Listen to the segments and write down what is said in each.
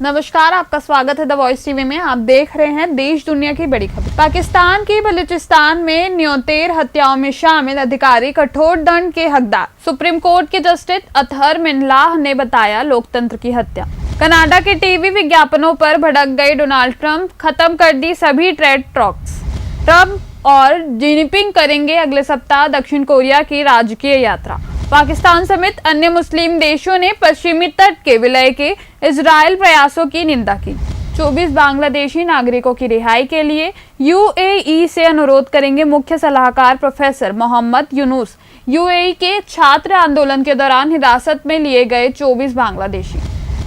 नमस्कार, आपका स्वागत है द वॉइस टीवी में। आप देख रहे हैं देश दुनिया की बड़ी खबर। पाकिस्तान की बलूचिस्तान में न्योतेर हत्याओं में शामिल अधिकारी कठोर दंड के हकदार। सुप्रीम कोर्ट के जस्टिस अतहर मिनलाह ने बताया लोकतंत्र की हत्या। कनाडा के टीवी विज्ञापनों पर भड़क गए डोनाल्ड ट्रंप, खत्म कर दी सभी ट्रेड टॉक्स। ट्रंप और जिनपिंग करेंगे अगले सप्ताह दक्षिण कोरिया की राजकीय यात्रा। पाकिस्तान समेत अन्य मुस्लिम देशों ने पश्चिमी तट के विलय के इजरायल प्रयासों की निंदा की। 24 बांग्लादेशी नागरिकों की रिहाई के लिए यूएई से अनुरोध करेंगे मुख्य सलाहकार प्रोफेसर मोहम्मद यूनुस। यूएई के छात्र आंदोलन के दौरान हिरासत में लिए गए 24 बांग्लादेशी।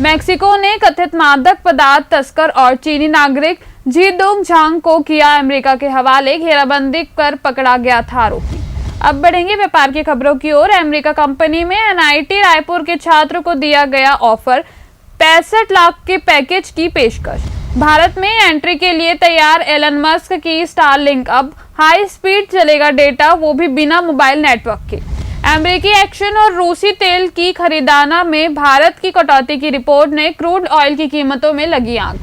मेक्सिको ने कथित मादक पदार्थ तस्कर और चीनी नागरिक जीडोंग झांग को किया अमेरिका के हवाले। घेराबंदी कर पकड़ा गया था आरोपी। अब बढ़ेंगे व्यापार की खबरों की ओर। अमेरिका कंपनी में एनआईटी रायपुर के छात्र को दिया गया ऑफर, 65 लाख के पैकेज की पेशकश। भारत में एंट्री के लिए तैयार एलन मस्क की स्टारलिंक, अब हाई स्पीड चलेगा डेटा, वो भी बिना मोबाइल नेटवर्क के। अमेरिकी एक्शन और रूसी तेल की खरीदाना में भारत की कटौती की रिपोर्ट ने क्रूड ऑयल की कीमतों में लगी आग।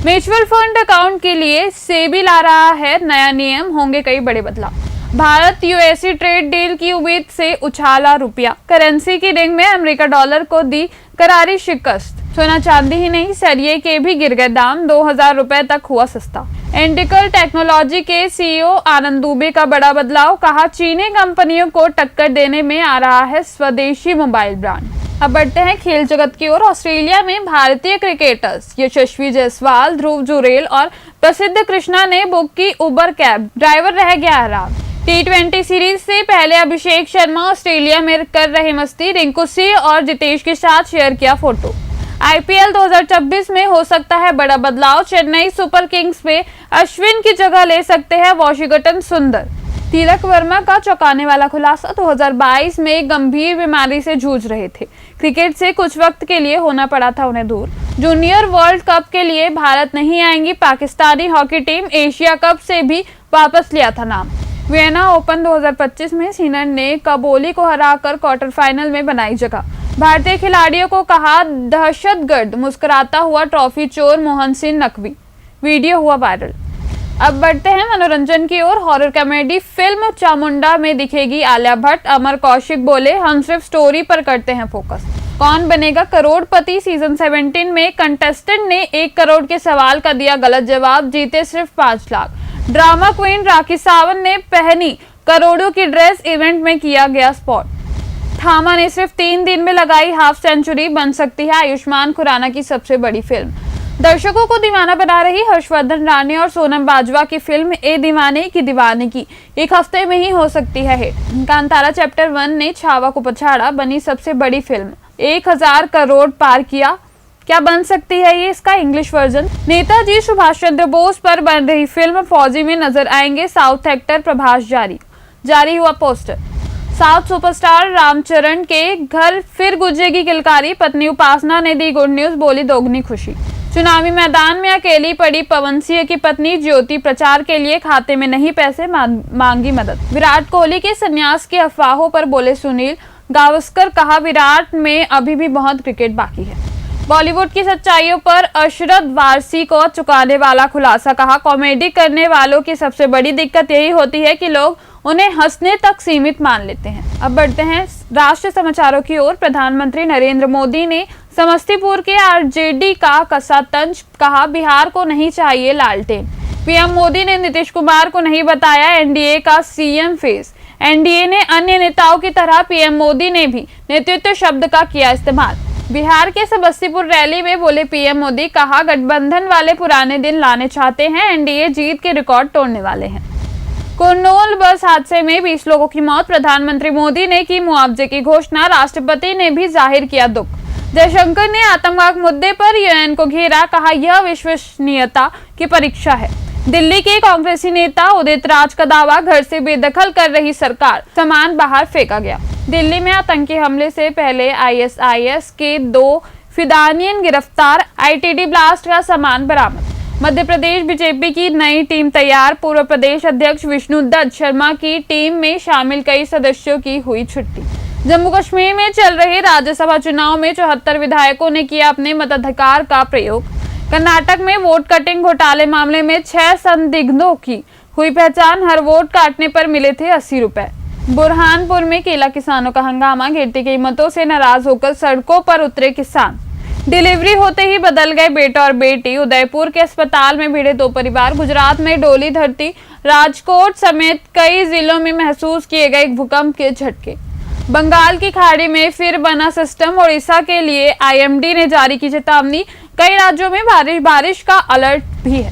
म्यूचुअल फंड अकाउंट के लिए सेबी ला रहा है नया नियम, होंगे कई बड़े बदलाव। भारत यूएसए ट्रेड डील की उम्मीद से उछाला रुपया। करेंसी की रिंग में अमेरिका डॉलर को दी करारी शिकस्त। सोना चांदी ही नहीं, सरिये के भी गिर गए दाम, 2000 रुपए तक हुआ सस्ता। इंडिकल टेक्नोलॉजी के सीईओ आनंद दुबे का बड़ा बदलाव, कहा चीनी कंपनियों को टक्कर देने में आ रहा है स्वदेशी मोबाइल ब्रांड। अब बढ़ते हैं खेल जगत की ओर। ऑस्ट्रेलिया में भारतीय क्रिकेटर्स यशस्वी जायसवाल, ध्रुव जुरेल और प्रसिद्ध कृष्णा ने बुक की उबर कैब, ड्राइवर रह गया आराम। T20 सीरीज से पहले अभिषेक शर्मा ऑस्ट्रेलिया में कर रहे मस्ती, रिंकू सिंह और जितेश के साथ शेयर किया फोटो। आईपीएल 2026 में हो सकता है बड़ा बदलाव। चेन्नई सुपर किंग्स में अश्विन की जगह ले सकते हैं वॉशिंगटन सुंदर। तिलक वर्मा का चौंकाने वाला खुलासा, 2022 में गंभीर बीमारी से जूझ रहे थे। क्रिकेट से कुछ वक्त के लिए होना पड़ा था उन्हें दूर। जूनियर वर्ल्ड कप के लिए भारत नहीं आएंगी Pakistani hockey team, Asia cup से भी वापस लिया था नाम। वियना ओपन 2025 में सीनर ने कबोली को हराकर क्वार्टर फाइनल में बनाई जगह। भारतीय खिलाड़ियों को कहा दहशतगर्द, मुस्कुराता हुआ ट्रॉफी चोर मोहन सिंह नकवी, वीडियो हुआ वायरल। अब बढ़ते हैं मनोरंजन की ओर। हॉरर कॉमेडी फिल्म चामुंडा में दिखेगी आलिया भट्ट। अमर कौशिक बोले, हम सिर्फ स्टोरी पर करते हैं फोकस। कौन बनेगा करोड़पति सीजन 17 में कंटेस्टेंट ने 1 करोड़ के सवाल का दिया गलत जवाब, जीते सिर्फ 5 लाख। ड्रामा क्वीन राखी सावंत ने पहनी करोड़ों की ड्रेस, इवेंट में किया गया स्पॉट। थामा ने सिर्फ 3 दिन में लगाई हाफ सेंचुरी, बन सकती है आयुष्मान खुराना की सबसे बड़ी फिल्म। दर्शकों को दीवाना बना रही हर्षवर्धन राणे और सोनम बाजवा की फिल्म ए दीवाने की दीवानगी 1 हफ्ते में ही हो सकती है हिट। कांतारा चैप्टर 1 ने छावा को पछाड़ा, बनी सबसे बड़ी फिल्म, 1000 करोड़ पार किया। क्या बन सकती है ये इसका इंग्लिश वर्जन? नेताजी सुभाष चंद्र बोस पर बन रही फिल्म फौजी में नजर आएंगे साउथ एक्टर प्रभास। जारी हुआ पोस्टर। साउथ सुपरस्टार रामचरण के घर फिर गुजेगी किलकारी, पत्नी उपासना ने दी गुड न्यूज, बोली दोगुनी खुशी। चुनावी मैदान में अकेली पड़ी पवन सिंह की पत्नी ज्योति, प्रचार के लिए खाते में नहीं पैसे, मांगी मदद। विराट कोहली के संन्यास की अफवाहों पर बोले सुनील गावस्कर, कहा विराट में अभी भी बहुत क्रिकेट बाकी है। बॉलीवुड की सच्चाइयों पर अशरद वारसी को चुकाने वाला खुलासा, कहा कॉमेडी करने वालों की सबसे बड़ी दिक्कत यही होती है कि लोग उन्हें हंसने तक सीमित मान लेते हैं। अब बढ़ते हैं राष्ट्रीय समाचारों की ओर। प्रधानमंत्री नरेंद्र मोदी ने समस्तीपुर के आरजेडी का कसा तंज, कहा बिहार को नहीं चाहिए लालटेन। पीएम मोदी ने नीतीश कुमार को नहीं बताया एनडीए का सीएम फेस। एनडीए ने अन्य नेताओं की तरह पीएम मोदी ने भी नेतृत्व शब्द का किया इस्तेमाल। बिहार के समस्तीपुर रैली में बोले पीएम मोदी, कहा गठबंधन वाले पुराने दिन लाने चाहते हैं, एनडीए जीत के रिकॉर्ड तोड़ने वाले हैं। कुर्नूल बस हादसे में 20 लोगों की मौत, प्रधानमंत्री मोदी ने की मुआवजे की घोषणा, राष्ट्रपति ने भी जाहिर किया दुख। जयशंकर ने आतंकवाद मुद्दे पर यूएन को घेरा, कहा यह विश्वसनीयता की परीक्षा है। दिल्ली के कांग्रेसी नेता उदित राज का दावा, घर से बेदखल कर रही सरकार, सामान बाहर फेंका गया। दिल्ली में आतंकी हमले से पहले आईएसआईएस के 2 फिदानियन गिरफ्तार, आईटीडी ब्लास्ट का सामान बरामद। मध्य प्रदेश बीजेपी की नई टीम तैयार, पूर्व प्रदेश अध्यक्ष विष्णु दत्त शर्मा की टीम में शामिल कई सदस्यों की हुई छुट्टी। जम्मू कश्मीर में चल रहे राज्यसभा चुनाव में 74 विधायकों ने किया अपने मताधिकार का प्रयोग। कर्नाटक में वोट कटिंग घोटाले मामले में 6 संदिग्धों की हुई पहचान, हर वोट काटने पर मिले थे 80 रुपए। बुरहानपुर में केला किसानों का हंगामा, गिरती कीमतों से नाराज होकर सड़कों पर उतरे किसान। डिलीवरी होते ही बदल गए बेटा और बेटी। उदयपुर के अस्पताल में भिड़े 2 परिवार। गुजरात में डोली धरती, राजकोट समेत कई जिलों में महसूस किए गए भूकंप के झटके। बंगाल की खाड़ी में फिर बना सिस्टम, ओडिशा के लिए आईएमडी ने जारी की चेतावनी। कई राज्यों में बारिश का अलर्ट भी है।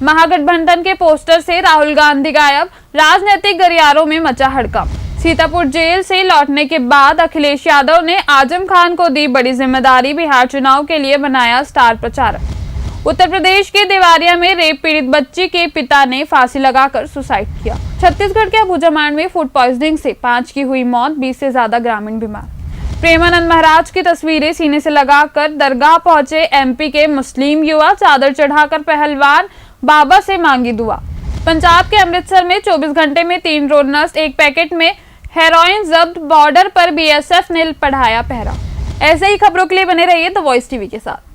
महागठबंधन के पोस्टर से राहुल गांधी गायब, राजनीतिक गलियारों में मचा हड़कंप। सीतापुर जेल से लौटने के बाद अखिलेश यादव ने आजम खान को दी बड़ी जिम्मेदारी, बिहार चुनाव के लिए बनाया स्टार प्रचारक। उत्तर प्रदेश के देवारिया में रेप पीड़ित बच्ची के पिता ने फांसी लगाकर सुसाइड किया। छत्तीसगढ़ के अबूझमाड़ में फूड पॉइजनिंग से 5 की हुई मौत, 20 से ज्यादा ग्रामीण बीमार। प्रेमानंद महाराज की तस्वीरें सीने से लगाकर दरगाह पहुंचे एमपी के मुस्लिम युवा, चादर चढ़ाकर पहलवान बाबा से मांगी दुआ। पंजाब के अमृतसर में 24 घंटे में 3 रोड नष्ट, 1 पैकेट में हेरोइन जब्त, बॉर्डर पर बीएसएफ ने बढ़ाया पहरा। ऐसे ही खबरों के लिए बने रहिए द वॉइस टीवी के साथ।